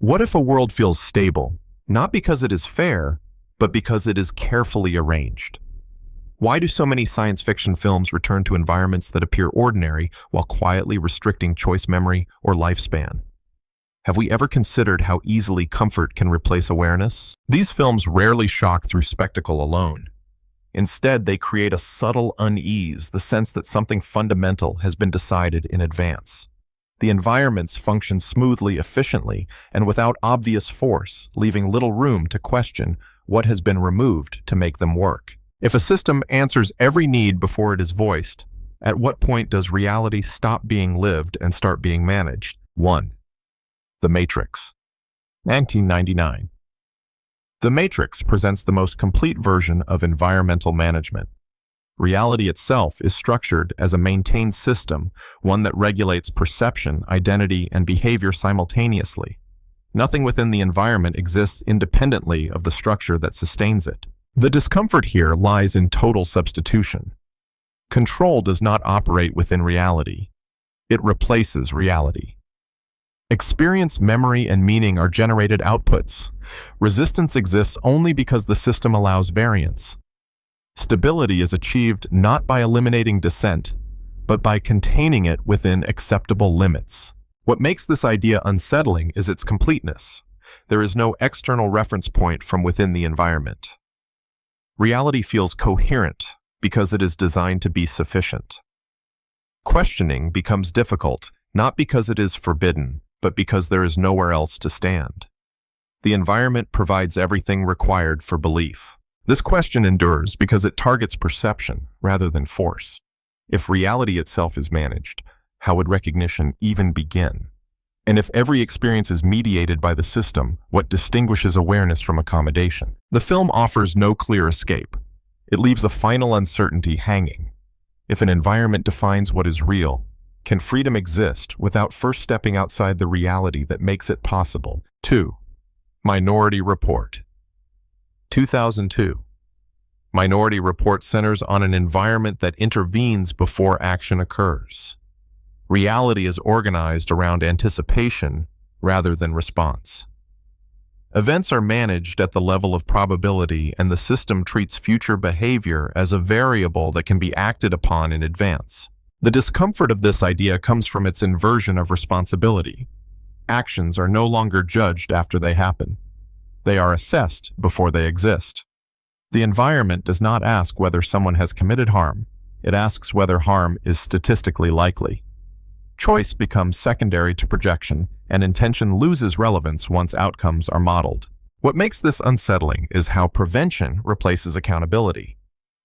What if a world feels stable, not because it is fair, but because it is carefully arranged? Why do so many science fiction films return to environments that appear ordinary while quietly restricting choice memory or lifespan? Have we ever considered how easily comfort can replace awareness? These films rarely shock through spectacle alone. Instead, they create a subtle unease, the sense that something fundamental has been decided in advance. The environments function smoothly, efficiently, and without obvious force, leaving little room to question what has been removed to make them work. If a system answers every need before it is voiced, at what point does reality stop being lived and start being managed? 1. The Matrix. 1999. The Matrix presents the most complete version of environmental management. Reality itself is structured as a maintained system, one that regulates perception, identity, and behavior simultaneously. Nothing within the environment exists independently of the structure that sustains it. The discomfort here lies in total substitution. Control does not operate within reality. It replaces reality. Experience, memory, and meaning are generated outputs. Resistance exists only because the system allows variance. Stability is achieved not by eliminating dissent, but by containing it within acceptable limits. What makes this idea unsettling is its completeness. There is no external reference point from within the environment. Reality feels coherent because it is designed to be sufficient. Questioning becomes difficult, not because it is forbidden, but because there is nowhere else to stand. The environment provides everything required for belief. This question endures because it targets perception rather than force. If reality itself is managed, how would recognition even begin? And if every experience is mediated by the system, what distinguishes awareness from accommodation? The film offers no clear escape. It leaves a final uncertainty hanging. If an environment defines what is real, can freedom exist without first stepping outside the reality that makes it possible? 2. Minority Report. 2002. Minority Report centers on an environment that intervenes before action occurs. Reality is organized around anticipation rather than response. Events are managed at the level of probability, and the system treats future behavior as a variable that can be acted upon in advance. The discomfort of this idea comes from its inversion of responsibility. Actions are no longer judged after they happen. They are assessed before they exist. The environment does not ask whether someone has committed harm. It asks whether harm is statistically likely. Choice becomes secondary to projection, and intention loses relevance once outcomes are modeled. What makes this unsettling is how prevention replaces accountability.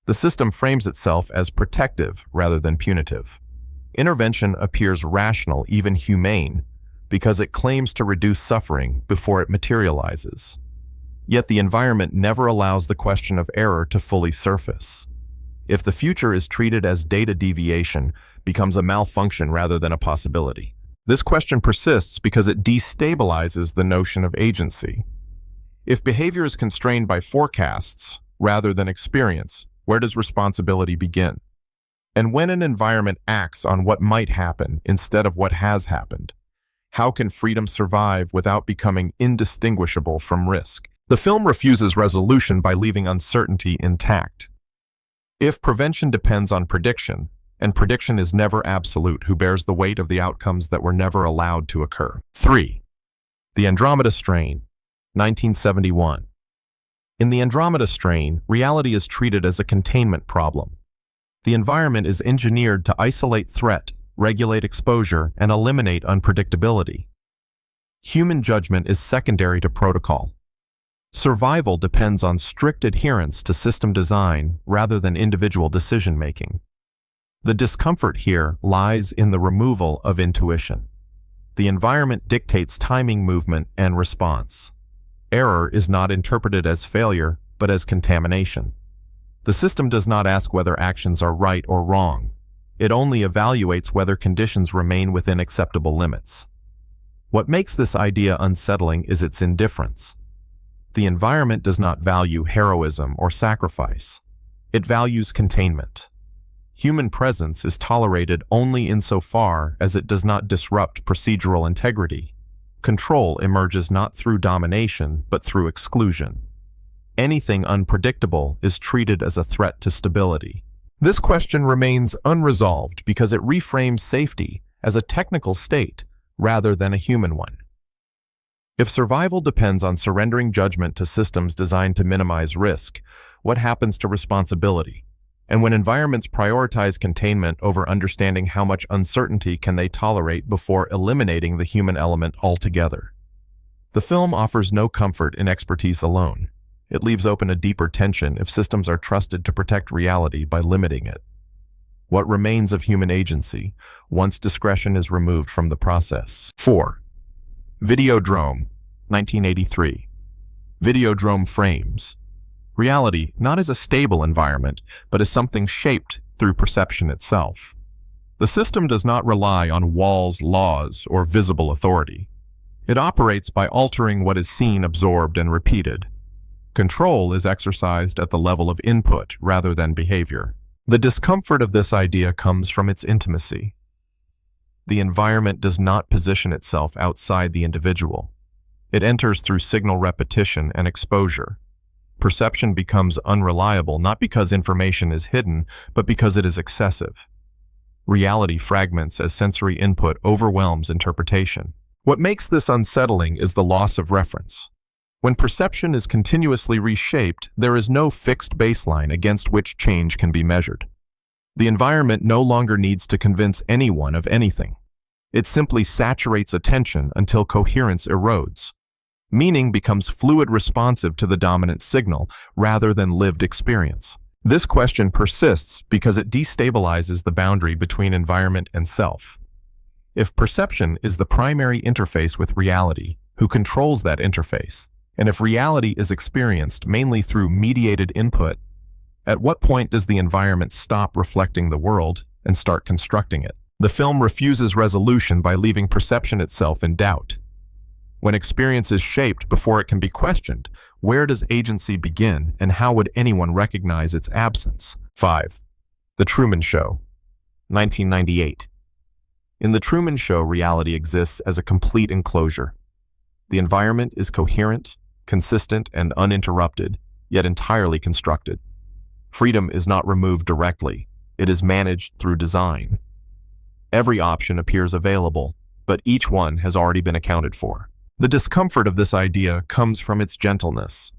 The system frames itself as protective rather than punitive. Intervention appears rational, even humane, because it claims to reduce suffering before it materializes. Yet the environment never allows the question of error to fully surface. If the future is treated as data deviation, becomes a malfunction rather than a possibility. This question persists because it destabilizes the notion of agency. If behavior is constrained by forecasts rather than experience, where does responsibility begin? And when an environment acts on what might happen instead of what has happened, how can freedom survive without becoming indistinguishable from risk? The film refuses resolution by leaving uncertainty intact. If prevention depends on prediction, and prediction is never absolute, who bears the weight of the outcomes that were never allowed to occur? 3. The Andromeda Strain, 1971. In the Andromeda Strain, reality is treated as a containment problem. The environment is engineered to isolate threat, regulate exposure, and eliminate unpredictability. Human judgment is secondary to protocol. Survival depends on strict adherence to system design rather than individual decision-making. The discomfort here lies in the removal of intuition. The environment dictates timing, movement, and response. Error is not interpreted as failure, but as contamination. The system does not ask whether actions are right or wrong. It only evaluates whether conditions remain within acceptable limits. What makes this idea unsettling is its indifference. The environment does not value heroism or sacrifice. It values containment. Human presence is tolerated only insofar as it does not disrupt procedural integrity. Control emerges not through domination, but through exclusion. Anything unpredictable is treated as a threat to stability. This question remains unresolved because it reframes safety as a technical state rather than a human one. If survival depends on surrendering judgment to systems designed to minimize risk, what happens to responsibility? And when environments prioritize containment over understanding how much uncertainty can they tolerate before eliminating the human element altogether? The film offers no comfort in expertise alone. It leaves open a deeper tension if systems are trusted to protect reality by limiting it. What remains of human agency once discretion is removed from the process? 4. Videodrome, 1983. Videodrome frames reality not as a stable environment, but as something shaped through perception itself. The system does not rely on walls, laws, or visible authority. It operates by altering what is seen, absorbed, and repeated. Control is exercised at the level of input rather than behavior. The discomfort of this idea comes from its intimacy. The environment does not position itself outside the individual. It enters through signal repetition and exposure. Perception becomes unreliable not because information is hidden, but because it is excessive. Reality fragments as sensory input overwhelms interpretation. What makes this unsettling is the loss of reference. When perception is continuously reshaped, there is no fixed baseline against which change can be measured. The environment no longer needs to convince anyone of anything. It simply saturates attention until coherence erodes. Meaning becomes fluid, responsive to the dominant signal rather than lived experience. This question persists because it destabilizes the boundary between environment and self. If perception is the primary interface with reality, who controls that interface? And if reality is experienced mainly through mediated input, at what point does the environment stop reflecting the world and start constructing it? The film refuses resolution by leaving perception itself in doubt. When experience is shaped before it can be questioned, where does agency begin and how would anyone recognize its absence? 5. The Truman Show, 1998. In The Truman Show, reality exists as a complete enclosure. The environment is coherent, consistent, and uninterrupted, yet entirely constructed. Freedom is not removed directly. It is managed through design. Every option appears available, but each one has already been accounted for. The discomfort of this idea comes from its gentleness.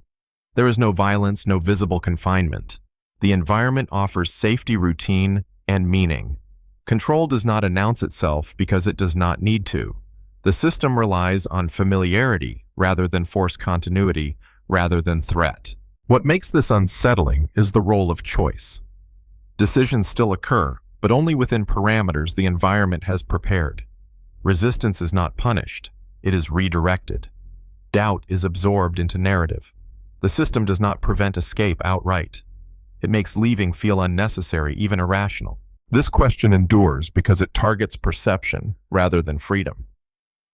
There is no violence, no visible confinement. The environment offers safety, routine, and meaning. Control does not announce itself because it does not need to. The system relies on familiarity rather than forced continuity, rather than threat. What makes this unsettling is the role of choice. Decisions still occur, but only within parameters the environment has prepared. Resistance is not punished. It is redirected. Doubt is absorbed into narrative. The system does not prevent escape outright. It makes leaving feel unnecessary, even irrational. This question endures because it targets perception rather than freedom.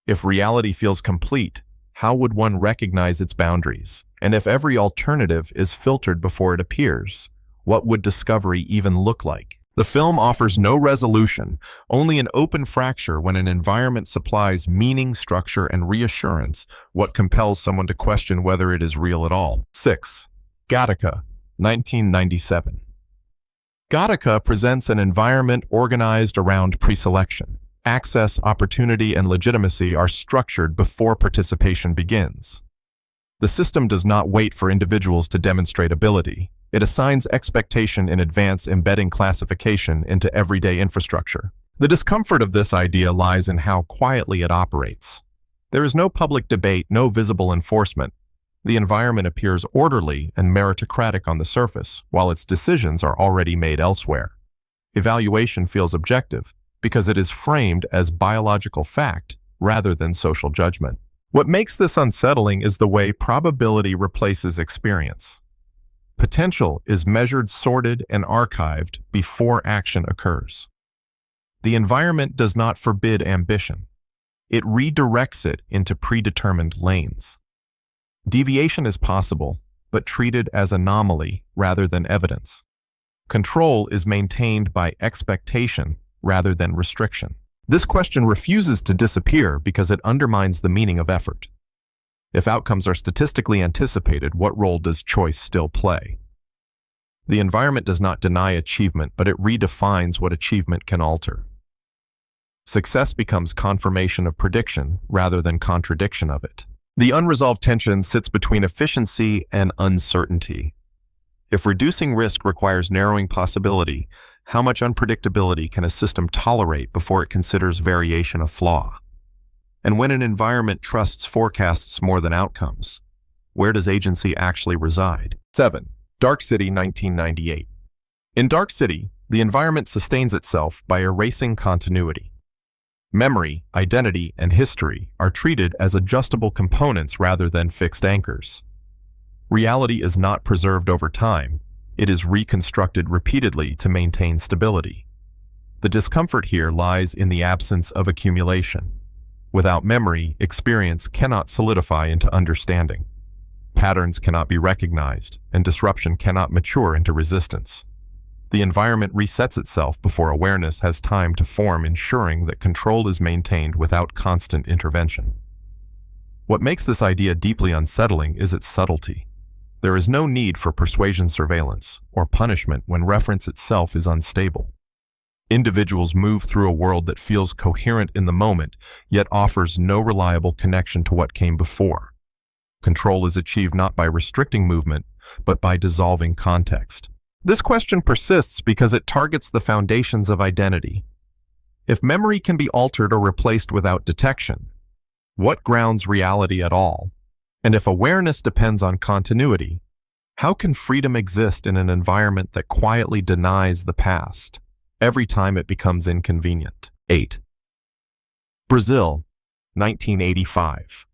If reality feels complete, how would one recognize its boundaries? And if every alternative is filtered before it appears, what would discovery even look like? The film offers no resolution, only an open fracture. When an environment supplies meaning, structure, and reassurance, what compels someone to question whether it is real at all? 6. Gattaca, 1997. Gattaca presents an environment organized around preselection. Access, opportunity, and legitimacy are structured before participation begins. The system does not wait for individuals to demonstrate ability. It assigns expectation in advance, embedding classification into everyday infrastructure. The discomfort of this idea lies in how quietly it operates. There is no public debate, no visible enforcement. The environment appears orderly and meritocratic on the surface, while its decisions are already made elsewhere. Evaluation feels objective, because it is framed as biological fact rather than social judgment. What makes this unsettling is the way probability replaces experience. Potential is measured, sorted, and archived before action occurs. The environment does not forbid ambition. It redirects it into predetermined lanes. Deviation is possible, but treated as anomaly rather than evidence. Control is maintained by expectation rather than restriction. This question refuses to disappear because it undermines the meaning of effort. If outcomes are statistically anticipated, what role does choice still play? The environment does not deny achievement, but it redefines what achievement can alter. Success becomes confirmation of prediction rather than contradiction of it. The unresolved tension sits between efficiency and uncertainty. If reducing risk requires narrowing possibility, how much unpredictability can a system tolerate before it considers variation a flaw? And when an environment trusts forecasts more than outcomes, where does agency actually reside? 7. Dark City, 1998. In Dark City, the environment sustains itself by erasing continuity. Memory, identity, and history are treated as adjustable components rather than fixed anchors. Reality is not preserved over time. It is reconstructed repeatedly to maintain stability. The discomfort here lies in the absence of accumulation. Without memory, experience cannot solidify into understanding. Patterns cannot be recognized, and disruption cannot mature into resistance. The environment resets itself before awareness has time to form, ensuring that control is maintained without constant intervention. What makes this idea deeply unsettling is its subtlety. There is no need for persuasion, surveillance, or punishment when reference itself is unstable. Individuals move through a world that feels coherent in the moment, yet offers no reliable connection to what came before. Control is achieved not by restricting movement, but by dissolving context. This question persists because it targets the foundations of identity. If memory can be altered or replaced without detection, what grounds reality at all? And if awareness depends on continuity, how can freedom exist in an environment that quietly denies the past every time it becomes inconvenient? 8. Brazil, 1985.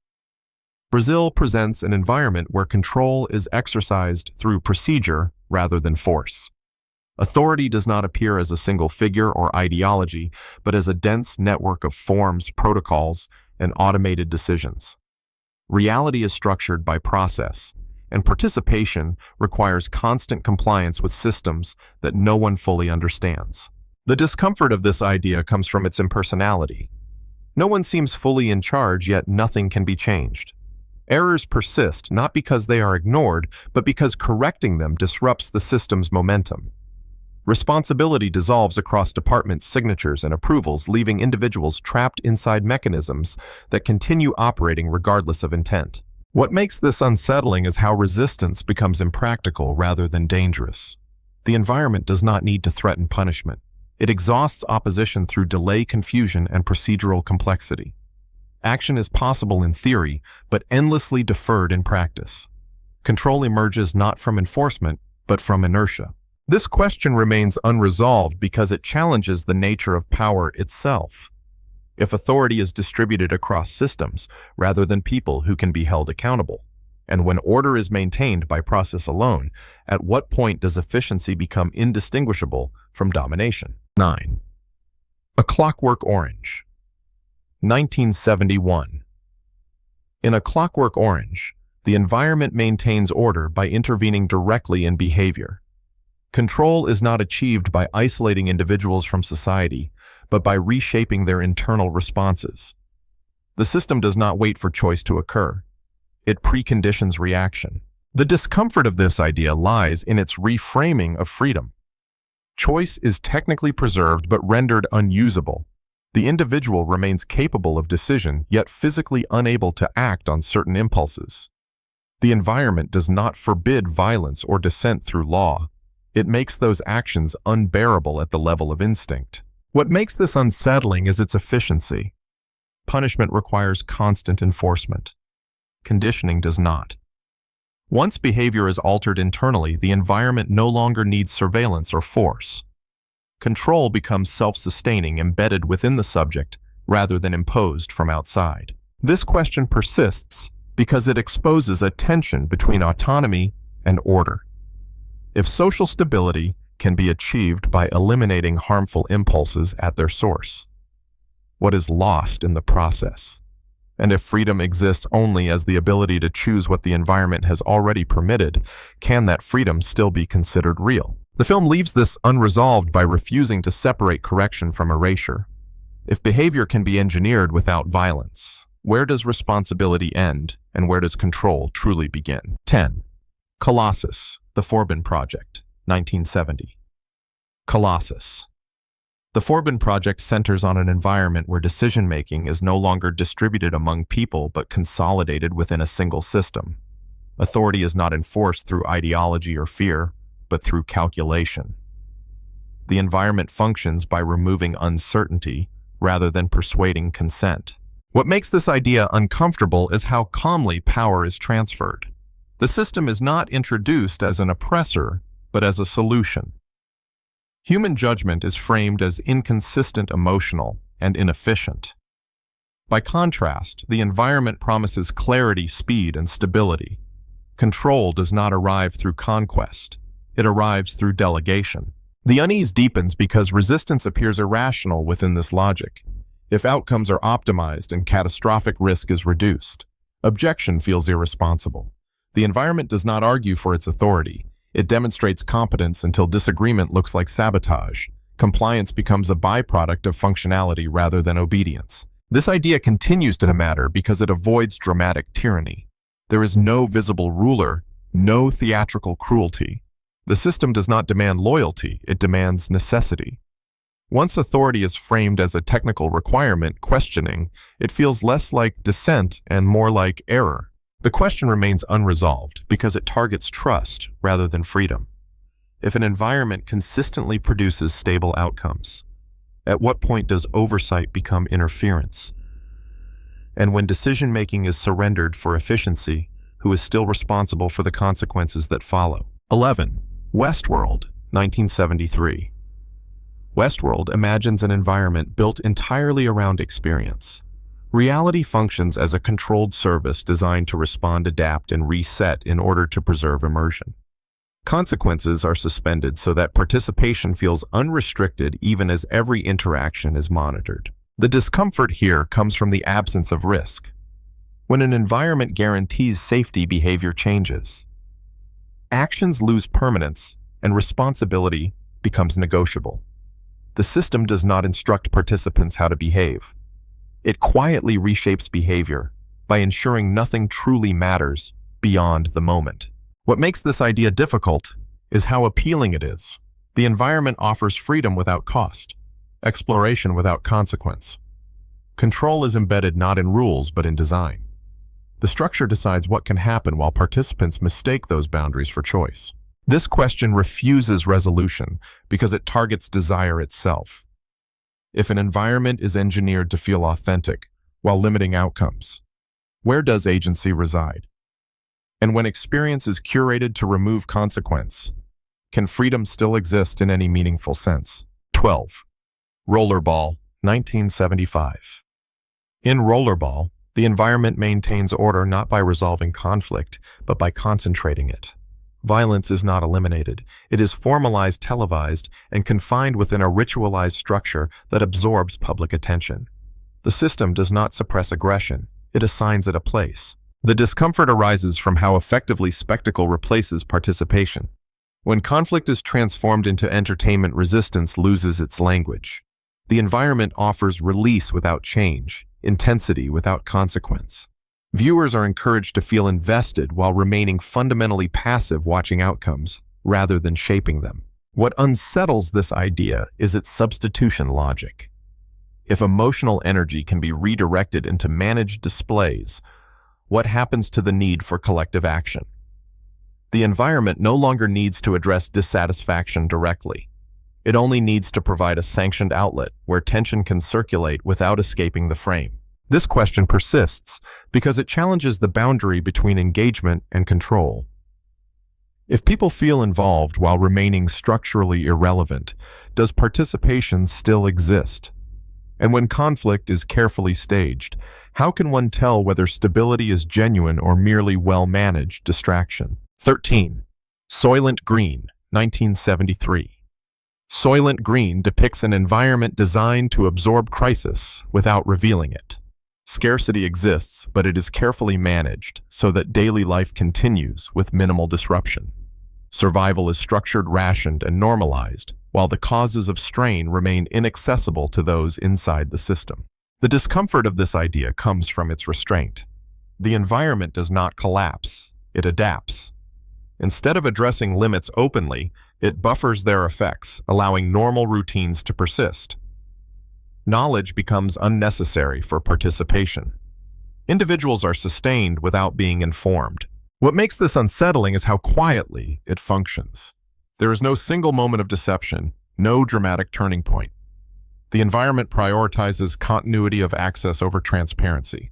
Brazil presents an environment where control is exercised through procedure rather than force. Authority does not appear as a single figure or ideology, but as a dense network of forms, protocols, and automated decisions. Reality is structured by process, and participation requires constant compliance with systems that no one fully understands. The discomfort of this idea comes from its impersonality. No one seems fully in charge, yet nothing can be changed. Errors persist not because they are ignored, but because correcting them disrupts the system's momentum. Responsibility dissolves across departments, signatures, and approvals, leaving individuals trapped inside mechanisms that continue operating regardless of intent. What makes this unsettling is how resistance becomes impractical rather than dangerous. The environment does not need to threaten punishment. It exhausts opposition through delay, confusion, and procedural complexity. Action is possible in theory, but endlessly deferred in practice. Control emerges not from enforcement, but from inertia. This question remains unresolved because it challenges the nature of power itself. If authority is distributed across systems rather than people who can be held accountable, and when order is maintained by process alone, at what point does efficiency become indistinguishable from domination? 9. A Clockwork Orange, 1971. In A Clockwork Orange, the environment maintains order by intervening directly in behavior. Control is not achieved by isolating individuals from society, but by reshaping their internal responses. The system does not wait for choice to occur. It preconditions reaction. The discomfort of this idea lies in its reframing of freedom. Choice is technically preserved but rendered unusable. The individual remains capable of decision, yet physically unable to act on certain impulses. The environment does not forbid violence or dissent through law. It makes those actions unbearable at the level of instinct. What makes this unsettling is its efficiency. Punishment requires constant enforcement. Conditioning does not. Once behavior is altered internally, the environment no longer needs surveillance or force. Control becomes self-sustaining, embedded within the subject, rather than imposed from outside. This question persists because it exposes a tension between autonomy and order. If social stability can be achieved by eliminating harmful impulses at their source, what is lost in the process? And if freedom exists only as the ability to choose what the environment has already permitted, can that freedom still be considered real? The film leaves this unresolved by refusing to separate correction from erasure. If behavior can be engineered without violence, where does responsibility end and where does control truly begin? 10. Colossus, the Forbin Project, 1970. Colossus. The Forbin Project centers on an environment where decision-making is no longer distributed among people but consolidated within a single system. Authority is not enforced through ideology or fear, but through calculation. The environment functions by removing uncertainty rather than persuading consent. What makes this idea uncomfortable is how calmly power is transferred. The system is not introduced as an oppressor, but as a solution. Human judgment is framed as inconsistent, emotional, and inefficient. By contrast, the environment promises clarity, speed, and stability. Control does not arrive through conquest. It arrives through delegation. The unease deepens because resistance appears irrational within this logic. If outcomes are optimized and catastrophic risk is reduced, objection feels irresponsible. The environment does not argue for its authority. It demonstrates competence until disagreement looks like sabotage. Compliance becomes a byproduct of functionality rather than obedience. This idea continues to matter because it avoids dramatic tyranny. There is no visible ruler, no theatrical cruelty. The system does not demand loyalty, it demands necessity. Once authority is framed as a technical requirement, questioning, it feels less like dissent and more like error. The question remains unresolved because it targets trust rather than freedom. If an environment consistently produces stable outcomes, at what point does oversight become interference? And when decision-making is surrendered for efficiency, who is still responsible for the consequences that follow? 11. Westworld, 1973. Westworld imagines an environment built entirely around experience. Reality functions as a controlled service designed to respond, adapt, and reset in order to preserve immersion. Consequences are suspended so that participation feels unrestricted even as every interaction is monitored. The discomfort here comes from the absence of risk. When an environment guarantees safety, behavior changes. Actions lose permanence, and responsibility becomes negotiable. The system does not instruct participants how to behave. It quietly reshapes behavior by ensuring nothing truly matters beyond the moment. What makes this idea difficult is how appealing it is. The environment offers freedom without cost, exploration without consequence. Control is embedded not in rules but in design. The structure decides what can happen while participants mistake those boundaries for choice. This question refuses resolution because it targets desire itself. If an environment is engineered to feel authentic while limiting outcomes, where does agency reside? And when experience is curated to remove consequence, can freedom still exist in any meaningful sense? 12. Rollerball, 1975. In Rollerball, the environment maintains order not by resolving conflict, but by concentrating it. Violence is not eliminated. It is formalized, televised, and confined within a ritualized structure that absorbs public attention. The system does not suppress aggression. It assigns it a place. The discomfort arises from how effectively spectacle replaces participation. When conflict is transformed into entertainment, resistance loses its language. The environment offers release without change, intensity without consequence. Viewers are encouraged to feel invested while remaining fundamentally passive, watching outcomes rather than shaping them. What unsettles this idea is its substitution logic. If emotional energy can be redirected into managed displays, what happens to the need for collective action? The environment no longer needs to address dissatisfaction directly. It only needs to provide a sanctioned outlet where tension can circulate without escaping the frame. This question persists because it challenges the boundary between engagement and control. If people feel involved while remaining structurally irrelevant, does participation still exist? And when conflict is carefully staged, how can one tell whether stability is genuine or merely well-managed distraction? 13. Soylent Green, 1973. Soylent Green depicts an environment designed to absorb crisis without revealing it. Scarcity exists, but it is carefully managed so that daily life continues with minimal disruption. Survival is structured, rationed, and normalized, while the causes of strain remain inaccessible to those inside the system. The discomfort of this idea comes from its restraint. The environment does not collapse, it adapts. Instead of addressing limits openly, it buffers their effects, allowing normal routines to persist. Knowledge becomes unnecessary for participation. Individuals are sustained without being informed. What makes this unsettling is how quietly it functions. There is no single moment of deception, no dramatic turning point. The environment prioritizes continuity of access over transparency.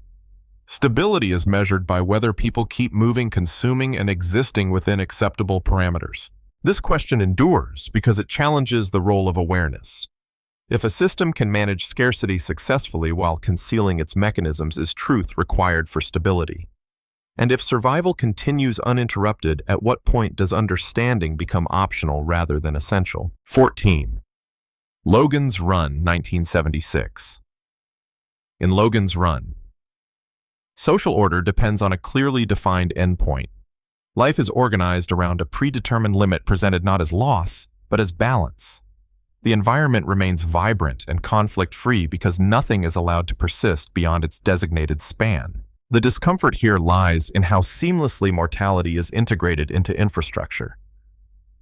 Stability is measured by whether people keep moving, consuming, and existing within acceptable parameters. This question endures because it challenges the role of awareness. If a system can manage scarcity successfully while concealing its mechanisms, is truth required for stability? And if survival continues uninterrupted, at what point does understanding become optional rather than essential? 14. Logan's Run, 1976. In Logan's Run, social order depends on a clearly defined endpoint. Life is organized around a predetermined limit presented not as loss, but as balance. The environment remains vibrant and conflict-free because nothing is allowed to persist beyond its designated span. The discomfort here lies in how seamlessly mortality is integrated into infrastructure.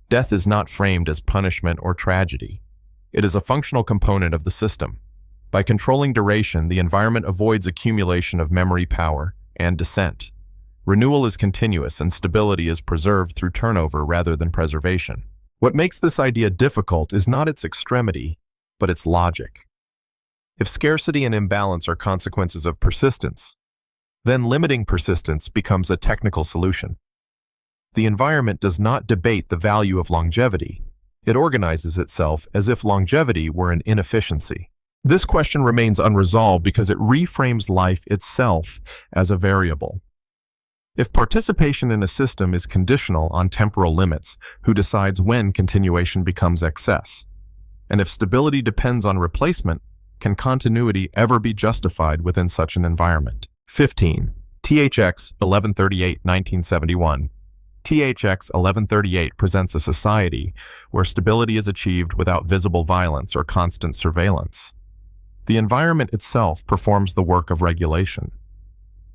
Death is not framed as punishment or tragedy. It is a functional component of the system. By controlling duration, the environment avoids accumulation of memory power and descent. Renewal is continuous and stability is preserved through turnover rather than preservation. What makes this idea difficult is not its extremity, but its logic. If scarcity and imbalance are consequences of persistence, then limiting persistence becomes a technical solution. The environment does not debate the value of longevity. It organizes itself as if longevity were an inefficiency. This question remains unresolved because it reframes life itself as a variable. If participation in a system is conditional on temporal limits, who decides when continuation becomes excess? And if stability depends on replacement, can continuity ever be justified within such an environment? 15. THX 1138, 1971. THX 1138 presents a society where stability is achieved without visible violence or constant surveillance. The environment itself performs the work of regulation.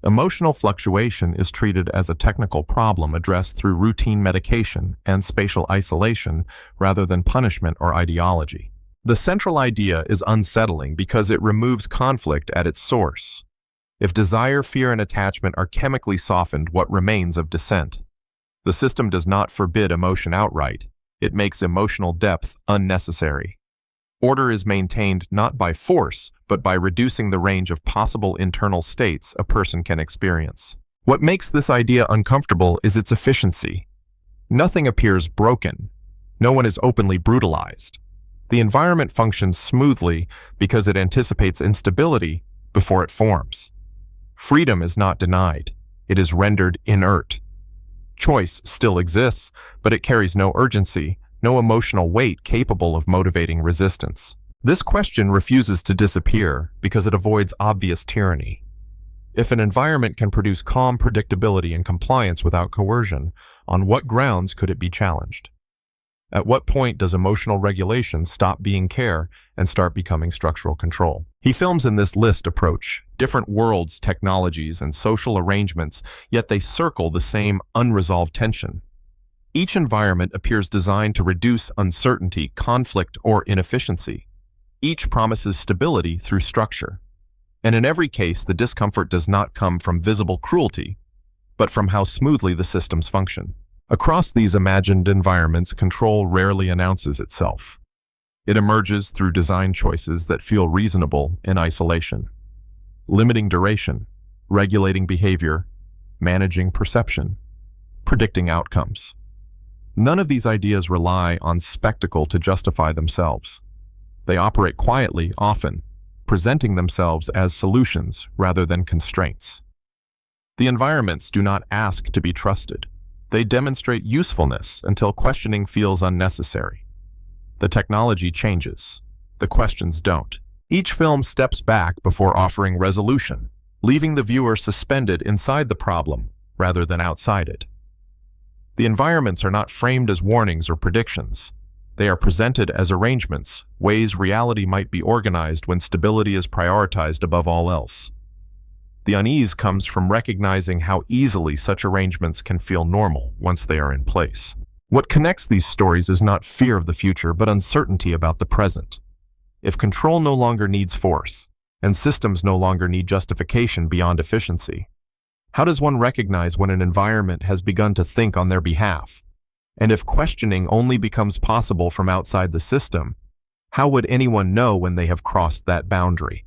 Emotional fluctuation is treated as a technical problem addressed through routine medication and spatial isolation rather than punishment or ideology. The central idea is unsettling because it removes conflict at its source. If desire, fear, and attachment are chemically softened, what remains of dissent? The system does not forbid emotion outright. It makes emotional depth unnecessary. Order is maintained not by force, but by reducing the range of possible internal states a person can experience. What makes this idea uncomfortable is its efficiency. Nothing appears broken. No one is openly brutalized. The environment functions smoothly because it anticipates instability before it forms. Freedom is not denied. It is rendered inert. Choice still exists, but it carries no urgency, no emotional weight capable of motivating resistance. This question refuses to disappear because it avoids obvious tyranny. If an environment can produce calm predictability and compliance without coercion, on what grounds could it be challenged? At what point does emotional regulation stop being care and start becoming structural control? He films in this list approach different worlds, technologies, and social arrangements, yet they circle the same unresolved tension. Each environment appears designed to reduce uncertainty, conflict, or inefficiency. Each promises stability through structure. And in every case, the discomfort does not come from visible cruelty, but from how smoothly the systems function. Across these imagined environments, control rarely announces itself. It emerges through design choices that feel reasonable in isolation. Limiting duration, regulating behavior, managing perception, predicting outcomes. None of these ideas rely on spectacle to justify themselves. They operate quietly, often, presenting themselves as solutions rather than constraints. The environments do not ask to be trusted. They demonstrate usefulness until questioning feels unnecessary. The technology changes. The questions don't. Each film steps back before offering resolution, leaving the viewer suspended inside the problem rather than outside it. The environments are not framed as warnings or predictions. They are presented as arrangements, ways reality might be organized when stability is prioritized above all else. The unease comes from recognizing how easily such arrangements can feel normal once they are in place. What connects these stories is not fear of the future, but uncertainty about the present. If control no longer needs force, and systems no longer need justification beyond efficiency, how does one recognize when an environment has begun to think on their behalf? And if questioning only becomes possible from outside the system, how would anyone know when they have crossed that boundary?